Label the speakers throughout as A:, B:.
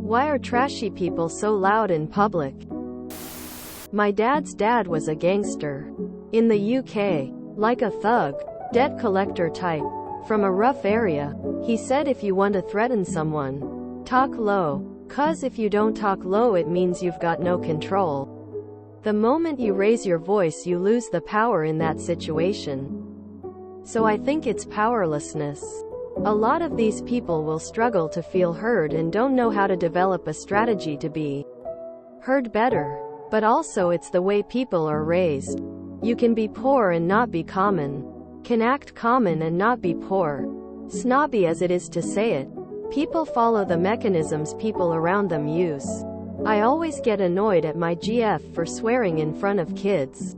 A: Why are trashy people so loud in public? My dad's dad was a gangster. In the UK. Like a thug. Debt collector type. From a rough area. He said if you want to threaten someone, talk low. 'Cause if you don't talk low it means you've got no control. The moment you raise your voice you lose the power in that situation. So I think it's powerlessness. A lot of these people will struggle to feel heard and don't know how to develop a strategy to be heard better. But also it's the way people are raised. You can be poor and not be common. Can act common and not be poor. Snobby as it is to say it. People follow the mechanisms people around them use. I always get annoyed at my GF for swearing in front of kids.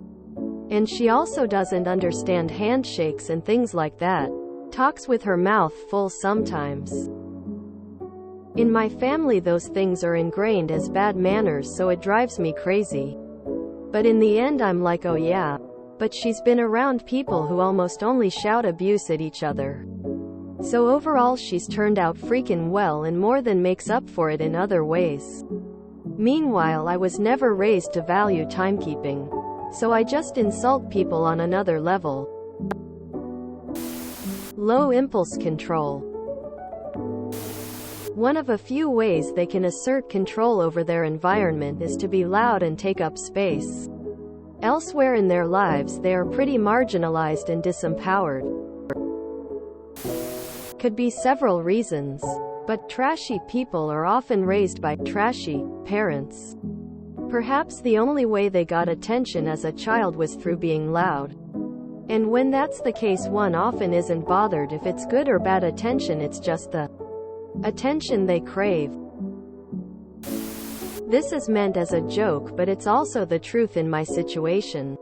A: And she also doesn't understand handshakes and things like that. Talks with her mouth full sometimes. In my family those things are ingrained as bad manners, so it drives me crazy. But in the end I'm like, oh yeah. But she's been around people who almost only shout abuse at each other. So overall she's turned out freaking well and more than makes up for it in other ways. Meanwhile I was never raised to value timekeeping. So I just insult people on another level. Low impulse control. One of a few ways they can assert control over their environment is to be loud and take up space. Elsewhere in their lives they are pretty marginalized and disempowered. Could be several reasons. But trashy people are often raised by trashy parents. Perhaps the only way they got attention as a child was through being loud. And when that's the case one often isn't bothered if it's good or bad attention, it's just the attention they crave. This is meant as a joke, but it's also the truth in my situation.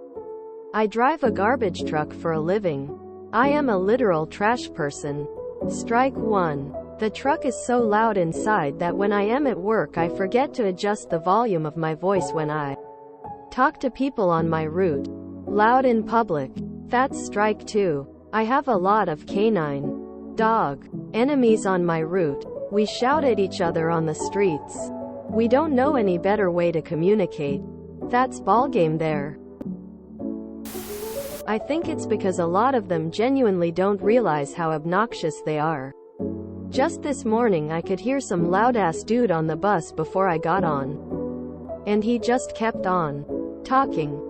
A: I drive a garbage truck for a living. I am a literal trash person. Strike one. The truck is so loud inside that when I am at work I forget to adjust the volume of my voice when I talk to people on my route. Loud in public. That's strike two. I have a lot of canine dog enemies on my route. We shout at each other on the streets. We don't know any better way to communicate. That's ballgame there. I think it's because a lot of them genuinely don't realize how obnoxious they are. Just this morning I could hear some loud-ass dude on the bus before I got on. And he just kept on talking.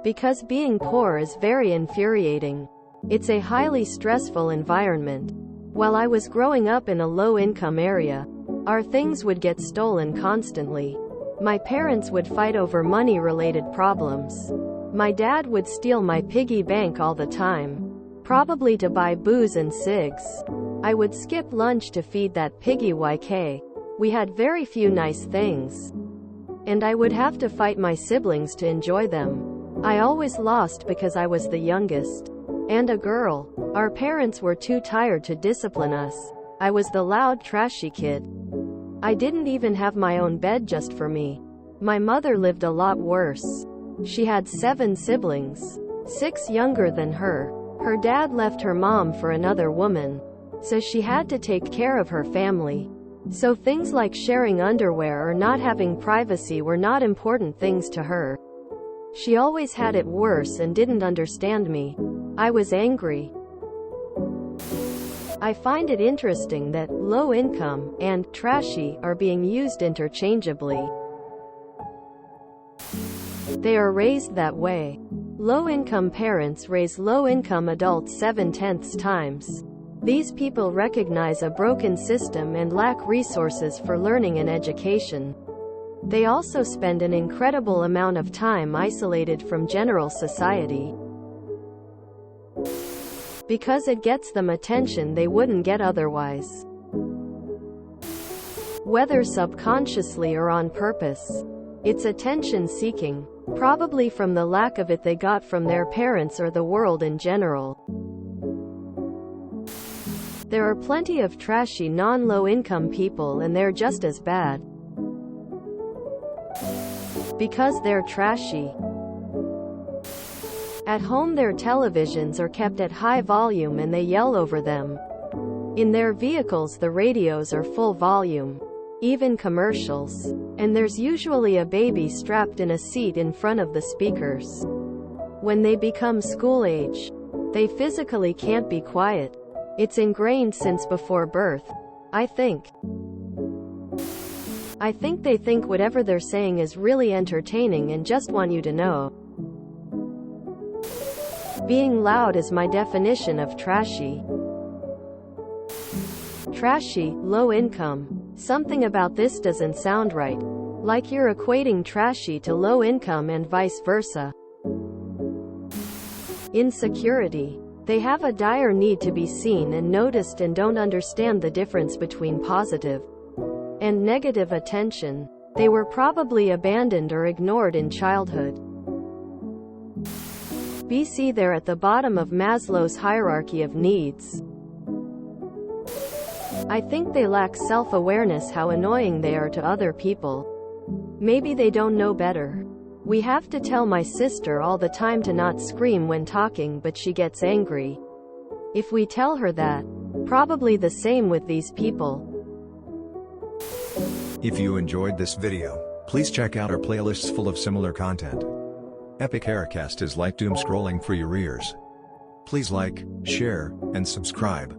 A: Because being poor is very infuriating. It's a highly stressful environment. While I was growing up in a low-income area, our things would get stolen constantly. My parents would fight over money-related problems. My dad would steal my piggy bank all the time. Probably to buy booze and cigs. I would skip lunch to feed that piggy YK. We had very few nice things. And I would have to fight my siblings to enjoy them. I always lost because I was the youngest. And a girl. Our parents were too tired to discipline us. I was the loud, trashy kid. I didn't even have my own bed just for me. My mother lived a lot worse. She had 7 siblings. 6 younger than her. Her dad left her mom for another woman. So she had to take care of her family. So things like sharing underwear or not having privacy were not important things to her. She always had it worse and didn't understand me. I was angry. I find it interesting that low income and trashy are being used interchangeably. They are raised that way. Low-income parents raise low-income adults 7/10 times. These people recognize a broken system and lack resources for learning and education. They also spend an incredible amount of time isolated from general society. Because it gets them attention they wouldn't get otherwise. Whether subconsciously or on purpose. It's attention-seeking. Probably from the lack of it they got from their parents or the world in general. There are plenty of trashy non-low-income people and they're just as bad. Because they're trashy. At home their televisions are kept at high volume and they yell over them. In their vehicles the radios are full volume, even commercials. And there's usually a baby strapped in a seat in front of the speakers. When they become school age, they physically can't be quiet. It's ingrained since before birth, I think. I think they think whatever they're saying is really entertaining and just want you to know. Being loud is my definition of trashy. Trashy, low income. Something about this doesn't sound right. Like you're equating trashy to low income and vice versa. Insecurity. They have a dire need to be seen and noticed and don't understand the difference between positive and negative attention. They were probably abandoned or ignored in childhood. BC, they're at the bottom of Maslow's hierarchy of needs. I think they lack self-awareness how annoying they are to other people. Maybe they don't know better. We have to tell my sister all the time to not scream when talking, but she gets angry if we tell her that. Probably the same with these people.
B: If you enjoyed this video, please check out our playlists full of similar content. Epic Aircast is like doom scrolling for your ears. Please like, share, and subscribe.